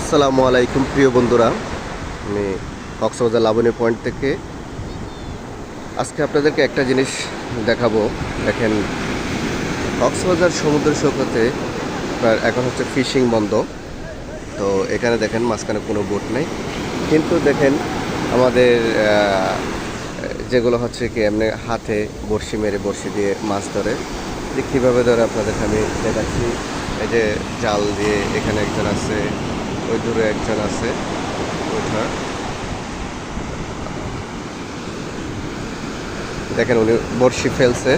আসসালামু আলাইকুম প্রিয় বন্ধুরা, আমি কক্সবাজার লাবণী পয়েন্ট থেকে আজকে আপনাদেরকে একটা জিনিস দেখাবো। দেখেন, কক্সবাজার সমুদ্র সৈকতে এখন হচ্ছে ফিশিং বন্ধ। তো এখানে দেখেন মাঝখানে কোনো বোট নেই, কিন্তু দেখেন আমাদের যেগুলো হচ্ছে কি এমনি হাতে বড়শি মেরে বড়শি দিয়ে মাছ ধরে, যে কীভাবে ধরে আপনাদেরকে আমি দেখাচ্ছি। এই যে জাল দিয়ে এখানে একজন আছে, ওই দূরে একজন আছে, ওইটা দেখেন উনি বড়শি ফেলছে,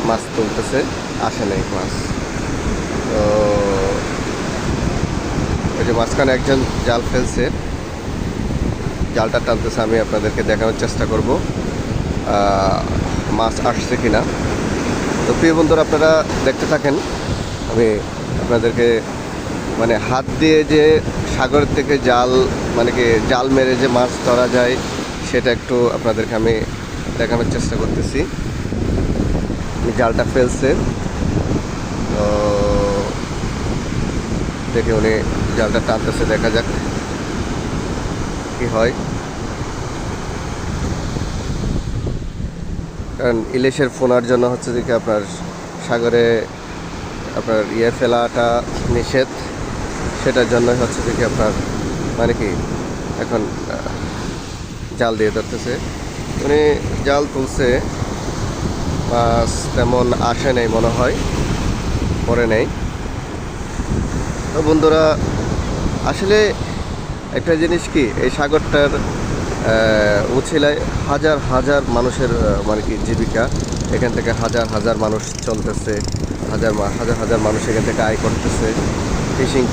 মাছ তুলতেছে, আসে নাই মাছ। তো ওই যে মাঝখানে একজন জাল ফেলছে, জালটা টানতেছে, আমি আপনাদেরকে দেখানোর চেষ্টা করব মাছ আসছে কিনা। তো প্রিয় বন্ধুরা, আপনারা দেখতে থাকেন। আমি আপনাদেরকে মানে হাত দিয়ে যে সাগর থেকে জাল মানে কি জাল মেরে যে মাছ ধরা যায় সেটা একটু আপনাদেরকে আমি দেখানোর চেষ্টা করতেছি। জালটা ফেলছে, তো দেখে উনি জালটা টানতেছে, দেখা যাক কি হয়। কারণ ইলিশের ফোনার জন্য হচ্ছে যে কি আপনার সাগরে আপনার ফেলাটা নিষেধ, সেটার জন্যই হচ্ছে যে কি আপনার মানে কি এখন জাল দিয়ে ধরতেছে। উনি জাল তুলছে, মাছ তেমন আসে নেই মনে হয়, পরে নেই। তো বন্ধুরা, আসলে একটা জিনিস কি, এই সাগরটার উছিলায় হাজার হাজার মানুষের মানে কি জীবিকা। এখান থেকে হাজার হাজার মানুষ চলতেছে, হাজার হাজার হাজার মানুষ এখান থেকে আয় করতেছে ফিশিং